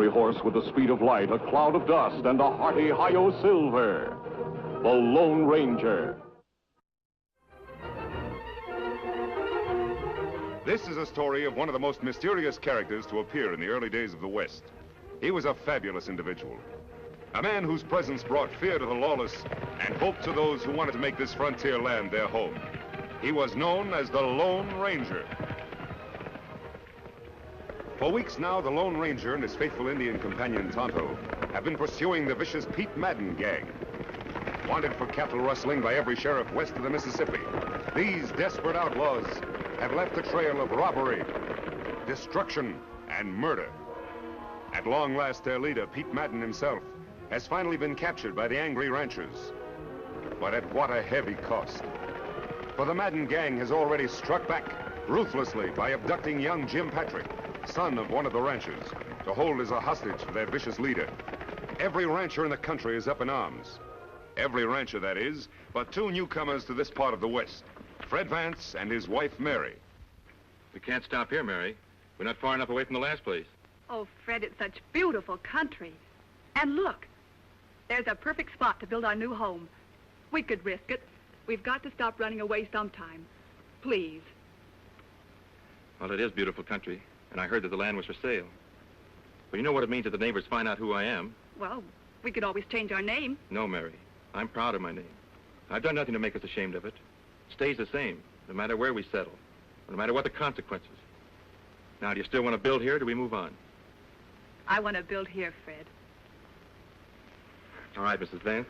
cavalry horse with the speed of light, a cloud of dust, and a hearty hi-yo silver. The Lone Ranger. This is a story of one of the most mysterious characters to appear in the early days of the West. He was a fabulous individual. A man whose presence brought fear to the lawless and hope to those who wanted to make this frontier land their home. He was known as the Lone Ranger. For weeks now, the Lone Ranger and his faithful Indian companion Tonto have been pursuing the vicious Pete Madden gang. Wanted for cattle rustling by every sheriff west of the Mississippi, these desperate outlaws have left a trail of robbery, destruction, and murder. At long last, their leader, Pete Madden himself, has finally been captured by the angry ranchers. But at what a heavy cost. For the Madden gang has already struck back ruthlessly by abducting young Jim Patrick, son of one of the ranchers, to hold as a hostage for their vicious leader. Every rancher in the country is up in arms. Every rancher, that is, but two newcomers to this part of the West. Fred Vance and his wife, Mary. We can't stop here, Mary. We're not far enough away from the last place. Oh, Fred, it's such beautiful country. And look, there's a perfect spot to build our new home. We could risk it. We've got to stop running away sometime. Please. Well, it is beautiful country, and I heard that the land was for sale. But you know what it means if the neighbors find out who I am? Well, we could always change our name. No, Mary. I'm proud of my name. I've done nothing to make us ashamed of it. It stays the same, no matter where we settle, no matter what the consequences. Now, do you still want to build here, or do we move on? I want to build here, Fred. All right, Mrs. Vance.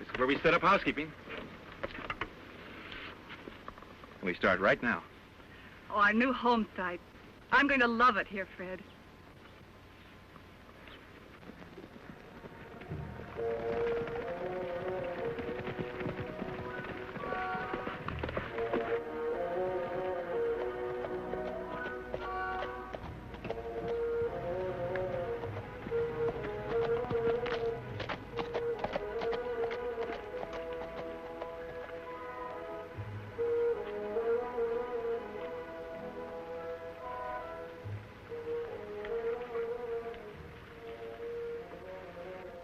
This is where we set up housekeeping. And we start right now. Oh, our new home site. I'm going to love it here, Fred.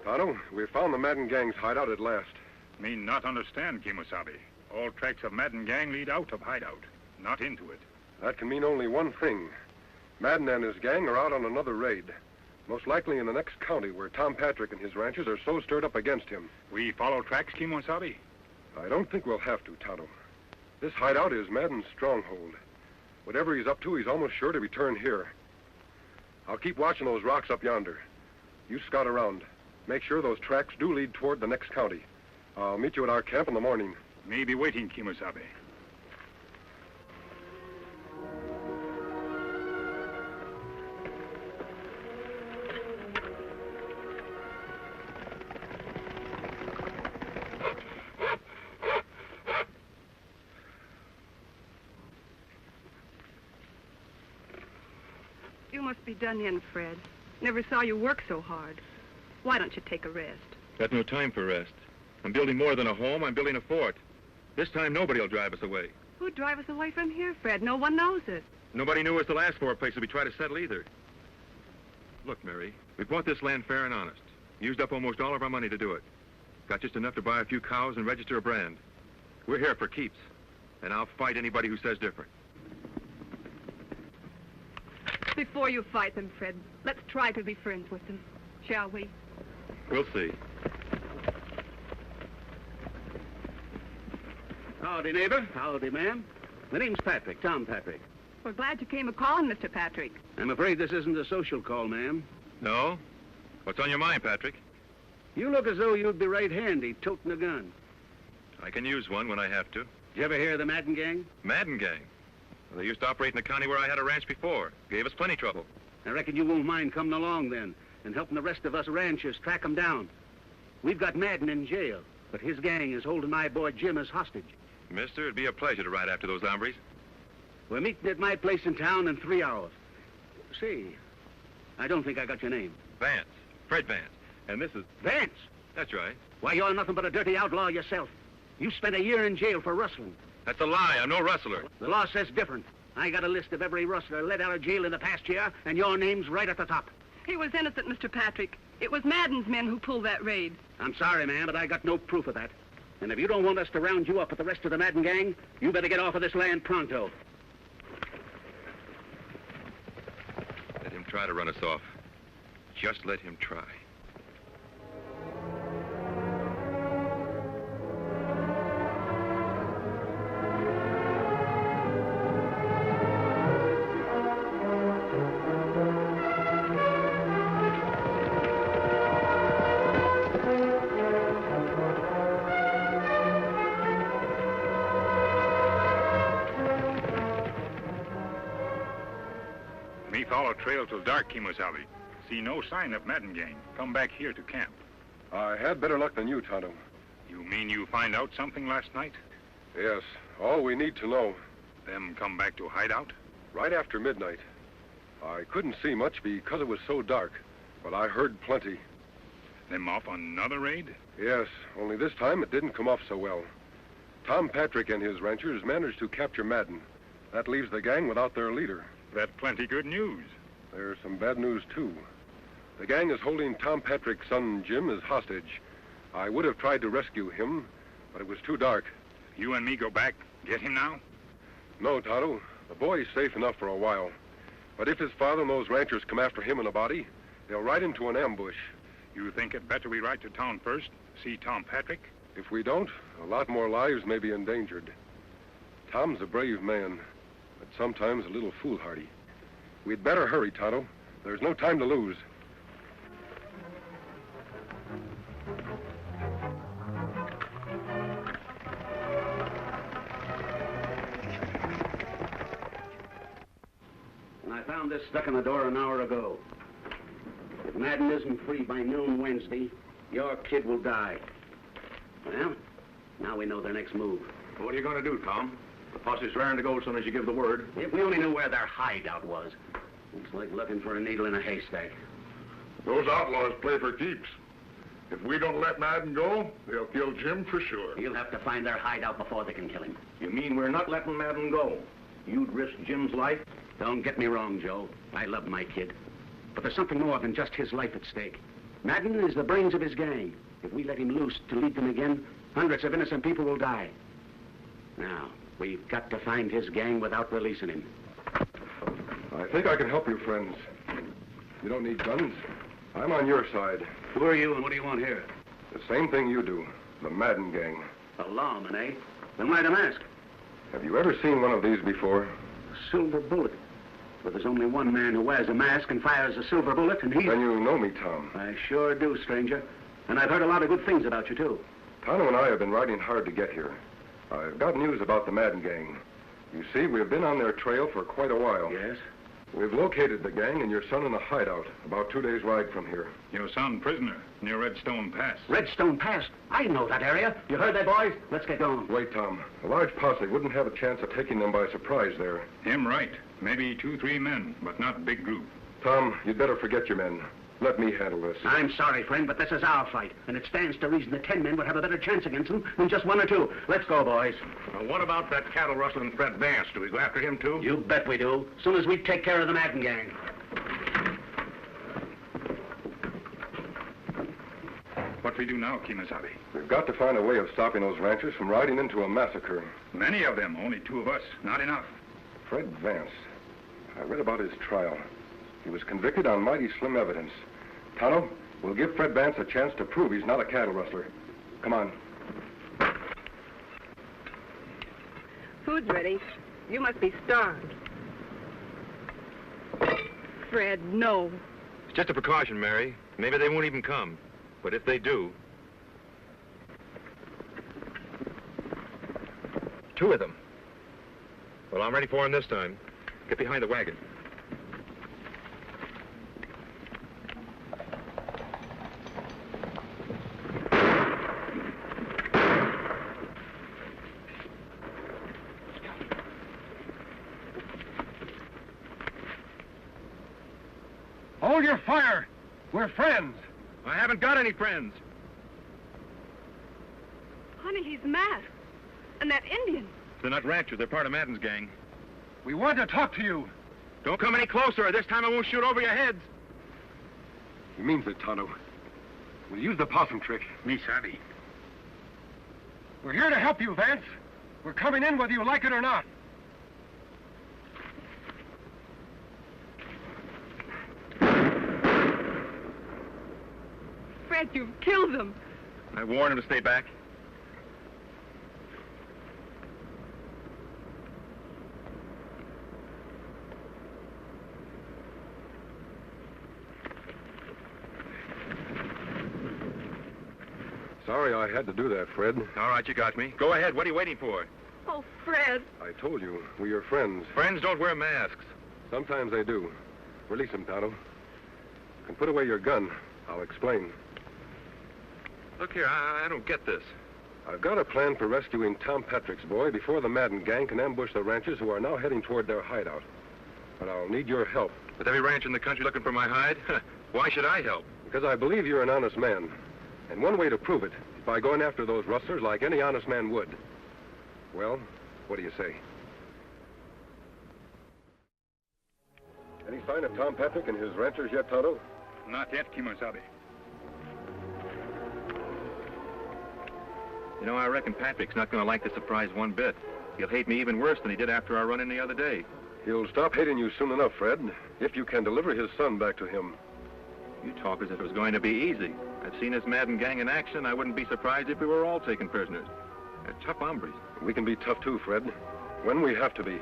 Tonto, we found the Madden gang's hideout at last. Me not understand, Kimosabe. All tracks of Madden gang lead out of hideout, not into it. That can mean only one thing. Madden and his gang are out on another raid. Most likely in the next county where Tom Patrick and his ranchers are so stirred up against him. We follow tracks, Kimosabe? I don't think we'll have to, Tonto. This hideout is Madden's stronghold. Whatever he's up to, he's almost sure to return here. I'll keep watching those rocks up yonder. You scout around. Make sure those tracks do lead toward the next county. I'll meet you at our camp in the morning. Me be waiting, Kimosabe. You must be done in, Fred. Never saw you work so hard. Why don't you take a rest? Got no time for rest. I'm building more than a home. I'm building a fort. This time, nobody will drive us away. Who'd drive us away from here, Fred? No one knows it. Nobody knew us the last 4 places we tried to settle either. Look, Mary, we bought this land fair and honest. Used up almost all of our money to do it. Got just enough to buy a few cows and register a brand. We're here for keeps, and I'll fight anybody who says different. Before you fight them, Fred, let's try to be friends with them, shall we? We'll see. Howdy, neighbor. Howdy, ma'am. My name's Patrick, Tom Patrick. We're glad you came a-calling, Mr. Patrick. I'm afraid this isn't a social call, ma'am. No? What's on your mind, Patrick? You look as though you'd be right handy toting a gun. I can use one when I have to. Did you ever hear of the Madden gang? Madden gang? Well, they used to operate in the county where I had a ranch before. Gave us plenty trouble. I reckon you won't mind coming along then and helping the rest of us ranchers track them down. We've got Madden in jail, but his gang is holding my boy Jim as hostage. Mister, it'd be a pleasure to ride after those hombres. We're meeting at my place in town in 3 hours. See, I don't think I got your name. Vance. Fred Vance. And this is... Vance? That's right. Why, you're nothing but a dirty outlaw yourself. You spent a year in jail for rustling. That's a lie. I'm no rustler. The law says different. I got a list of every rustler let out of jail in the past year, and your name's right at the top. He was innocent, Mr. Patrick. It was Madden's men who pulled that raid. I'm sorry, ma'am, but I got no proof of that. And if you don't want us to round you up with the rest of the Madden gang, you better get off of this land pronto. Let him try to run us off. Just let him try. Me follow trail till dark, Kemosabe. See no sign of Madden gang. Come back here to camp. I had better luck than you, Tonto. You mean you find out something last night? Yes, all we need to know. Them come back to hideout? Right after midnight. I couldn't see much because it was so dark, but I heard plenty. Them off on another raid? Yes, only this time it didn't come off so well. Tom Patrick and his ranchers managed to capture Madden. That leaves the gang without their leader. That's plenty good news. There's some bad news, too. The gang is holding Tom Patrick's son, Jim, as hostage. I would have tried to rescue him, but it was too dark. You and me go back, get him now? No, Tonto. The boy's safe enough for a while. But if his father and those ranchers come after him in a body, they'll ride into an ambush. You think it better we ride to town first, see Tom Patrick? If we don't, a lot more lives may be endangered. Tom's a brave man, but sometimes a little foolhardy. We'd better hurry, Tonto. There's no time to lose. And I found this stuck in the door an hour ago. If Madden isn't free by noon Wednesday, your kid will die. Well, now we know their next move. What are you going to do, Tom? The posse's raring to go as soon as you give the word. If we only knew where their hideout was. It's like looking for a needle in a haystack. Those outlaws play for keeps. If we don't let Madden go, they'll kill Jim for sure. You'll have to find their hideout before they can kill him. You mean we're not letting Madden go? You'd risk Jim's life? Don't get me wrong, Joe. I love my kid. But there's something more than just his life at stake. Madden is the brains of his gang. If we let him loose to lead them again, hundreds of innocent people will die. Now, we've got to find his gang without releasing him. I think I can help you, friends. You don't need guns. I'm on your side. Who are you and what do you want here? The same thing you do. The Madden gang. A lawman, eh? Then why the mask? Have you ever seen one of these before? Silver bullet. But there's only one man who wears a mask and fires a silver bullet, and he's... Then you know me, Tom. I sure do, stranger. And I've heard a lot of good things about you, too. Tonto and I have been riding hard to get here. I've got news about the Madden gang. You see, we've been on their trail for quite a while. Yes? We've located the gang and your son in a hideout, about 2 days' ride from here. Your son prisoner, near Redstone Pass. Redstone Pass? I know that area. You heard that, boys? Let's get going. Wait, Tom. A large posse wouldn't have a chance of taking them by surprise there. Him right. Maybe 2, 3 men, but not big group. Tom, you'd better forget your men. Let me handle this. I'm sorry, friend, but this is our fight, and it stands to reason that 10 men would have a better chance against them than just 1 or 2. Let's go, boys. What about that cattle rustling Fred Vance? Do we go after him, too? You bet we do. As soon as we take care of the Madden gang. What we do now, Kemosabe? We've got to find a way of stopping those ranchers from riding into a massacre. Many of them, only 2 of us. Not enough. Fred Vance. I read about his trial. He was convicted on mighty slim evidence. Tonto, we'll give Fred Vance a chance to prove he's not a cattle rustler. Come on. Food's ready. You must be starved. Fred, no. It's just a precaution, Mary. Maybe they won't even come. But if they do... 2 of them. Well, I'm ready for him this time. Get behind the wagon. Hold your fire! We're friends! I haven't got any friends. Honey, he's masked. And that Indian. They're not ranchers. They're part of Madden's gang. We want to talk to you. Don't come any closer. This time I won't shoot over your heads. He means it, Tonto. We'll use the possum trick. Me savvy. We're here to help you, Vance. We're coming in whether you like it or not. Fred, you've killed them. I warned him to stay back. Sorry I had to do that, Fred. All right, you got me. Go ahead. What are you waiting for? Oh, Fred. I told you, we're friends. Friends don't wear masks. Sometimes they do. Release him, Tonto. You can put away your gun. I'll explain. Look here, I don't get this. I've got a plan for rescuing Tom Patrick's boy before the Madden gang can ambush the ranchers who are now heading toward their hideout. But I'll need your help. With every ranch in the country looking for my hide? Why should I help? Because I believe you're an honest man. And one way to prove it is by going after those rustlers like any honest man would. Well, what do you say? Any sign of Tom Patrick and his ranchers yet, Tonto? Not yet, Kimosabe. You know, I reckon Patrick's not going to like the surprise one bit. He'll hate me even worse than he did after our run-in the other day. He'll stop hating you soon enough, Fred, if you can deliver his son back to him. You talk as if it was going to be easy. I've seen this Madden gang in action. I wouldn't be surprised if we were all taken prisoners. They're tough hombres. We can be tough too, Fred, when we have to be.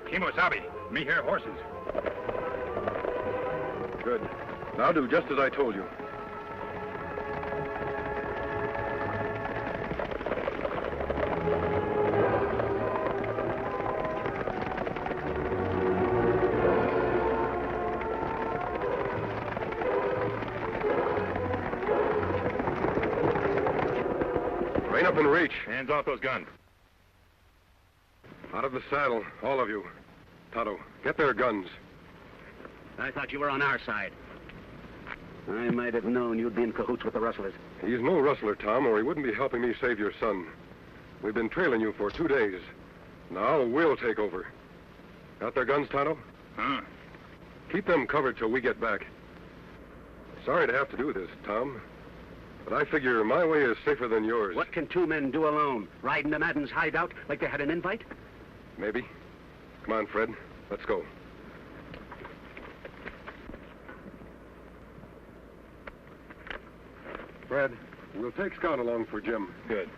Kimosabe, me hear horses. Good. Now do just as I told you. Rein up and reach. Hands off those guns. Out of the saddle, all of you. Tonto, get their guns. I thought you were on our side. I might have known you'd be in cahoots with the rustlers. He's no rustler, Tom, or he wouldn't be helping me save your son. We've been trailing you for 2 days. Now we'll take over. Got their guns, Tonto? Huh? Keep them covered till we get back. Sorry to have to do this, Tom. But I figure my way is safer than yours. What can 2 men do alone? Ride into Madden's hideout like they had an invite? Maybe. Come on, Fred. Let's go. Fred, we'll take Scout along for Jim. Good.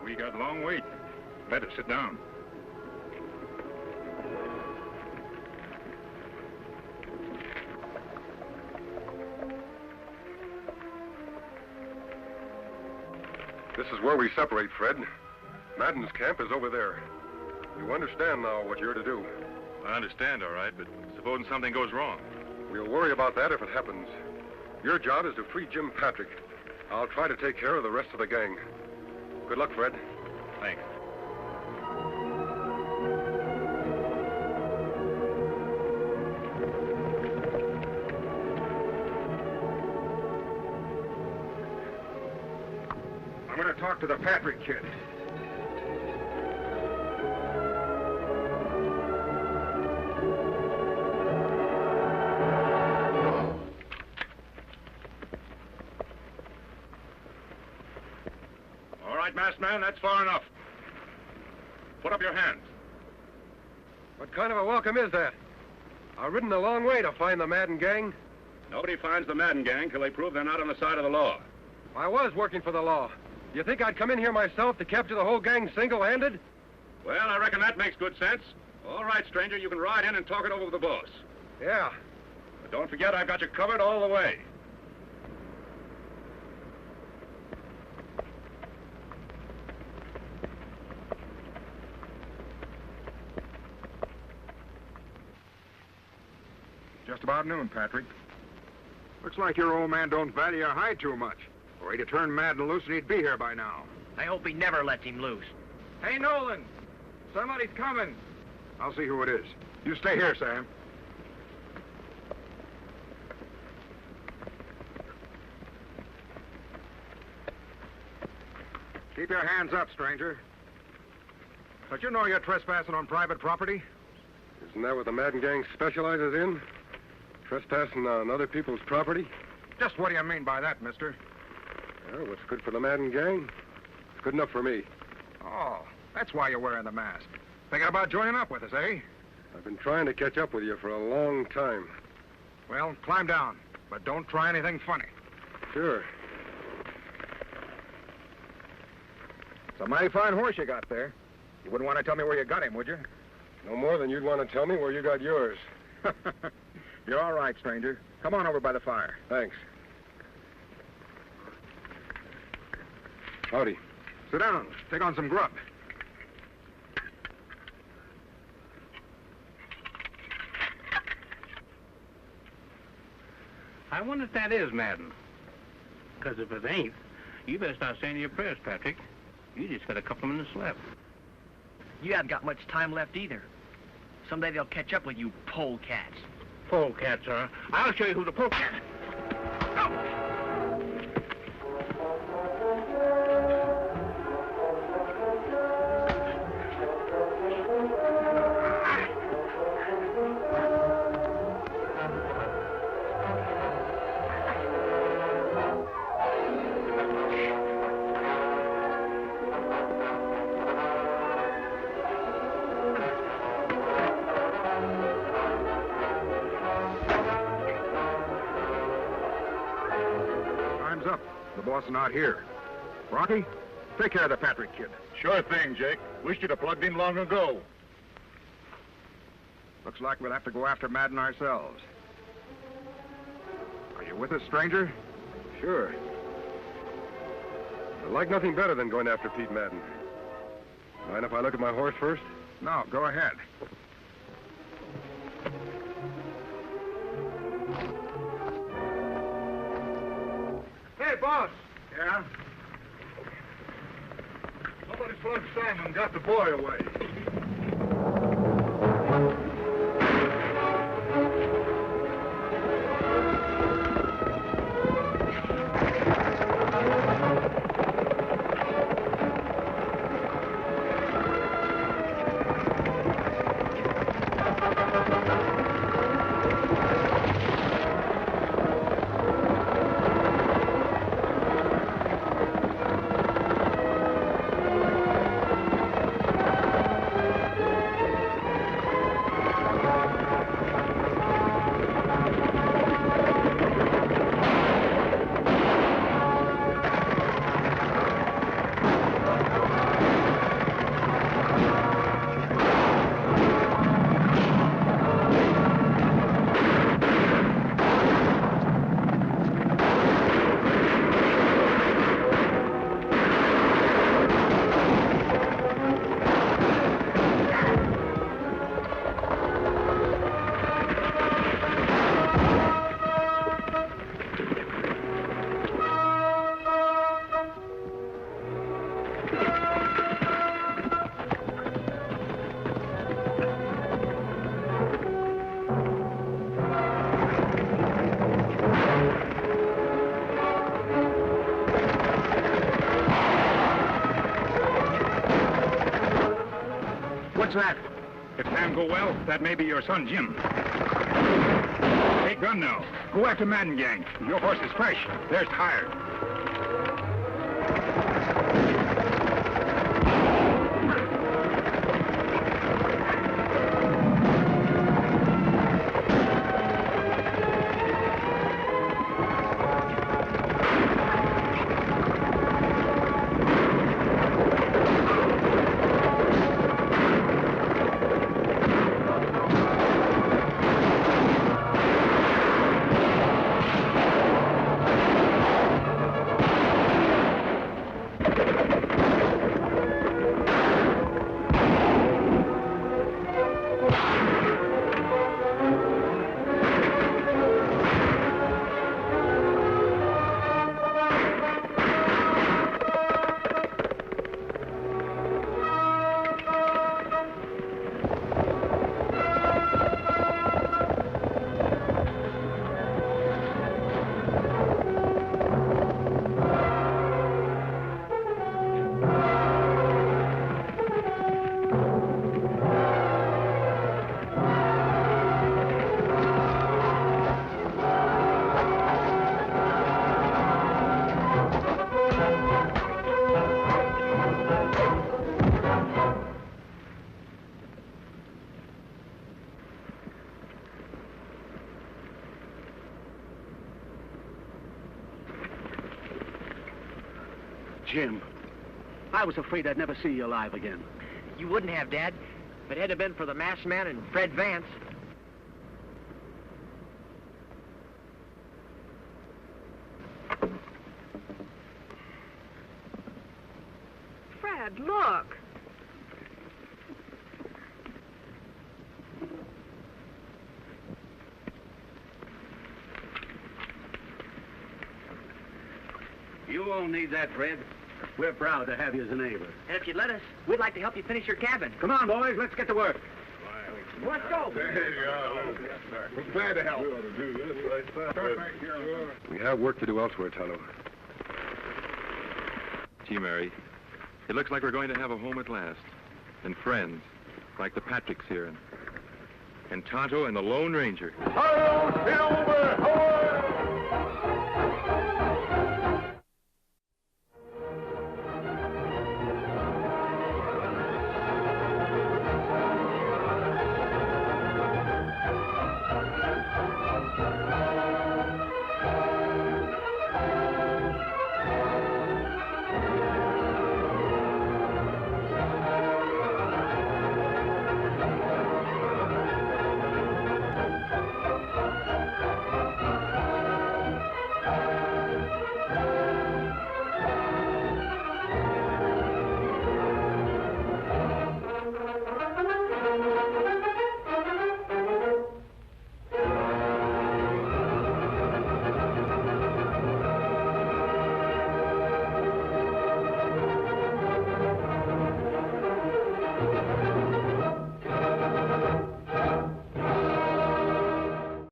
We got a long wait. Better sit down. This is where we separate, Fred. Madden's camp is over there. You understand now what you're to do. I understand, all right, but supposing something goes wrong. We'll worry about that if it happens. Your job is to free Jim Patrick. I'll try to take care of the rest of the gang. Good luck, Fred. Thanks. I'm going to talk to the Patrick kid. All right, masked man, that's far enough. Put up your hands. What kind of a welcome is that? I've ridden a long way to find the Madden gang. Nobody finds the Madden gang till they prove they're not on the side of the law. I was working for the law. You think I'd come in here myself to capture the whole gang single-handed? Well, I reckon that makes good sense. All right, stranger, you can ride in and talk it over with the boss. Yeah. But don't forget, I've got you covered all the way. Just about noon, Patrick. Looks like your old man don't value your hide too much. Or he'd have turned Madden loose and he'd be here by now. I hope he never lets him loose. Hey, Nolan! Somebody's coming. I'll see who it is. You stay here, Sam. Keep your hands up, stranger. Don't you know you're trespassing on private property? Isn't that what the Madden gang specializes in? Trespassing on other people's property? Just what do you mean by that, mister? Well, what's good for the Madden gang? It's good enough for me. Oh, that's why you're wearing the mask. Thinking about joining up with us, eh? I've been trying to catch up with you for a long time. Well, climb down, but don't try anything funny. Sure. It's a mighty fine horse you got there. You wouldn't want to tell me where you got him, would you? No more than you'd want to tell me where you got yours. You're all right, stranger. Come on over by the fire. Thanks. Howdy. Sit down. Take on some grub. I wonder if that is Madden. Because if it ain't, you better start saying your prayers, Patrick. You just got a couple of minutes left. You haven't got much time left either. Someday they'll catch up with you polecats. Polecats, huh? I'll show you who the polecat is. Up. The boss is not here. Rocky, take care of the Patrick kid. Sure thing, Jake. Wished you'd have plugged in long ago. Looks like we'll have to go after Madden ourselves. Are you with us, stranger? Sure. I'd like nothing better than going after Pete Madden. Mind if I look at my horse first? No, go ahead. Hey, boss. Yeah? Somebody's plugged Simon, got the boy away. What's that? If Sam go well, that may be your son, Jim. Take gun now. Go after Madden gang. Your horse is fresh. There's tired. Jim. I was afraid I'd never see you alive again. You wouldn't have, Dad, if it hadn't been for the masked man and Fred Vance. Fred, look. You won't need that, Fred. We're proud to have you as a neighbor. And if you'd let us, we'd like to help you finish your cabin. Come on, boys, let's get to work. Let's go. We're glad to help. We have work to do elsewhere, Tonto. Gee, Mary, it looks like we're going to have a home at last. And friends, like the Patricks here. And Tonto and the Lone Ranger. Hi-yo, Silver! Ahoy!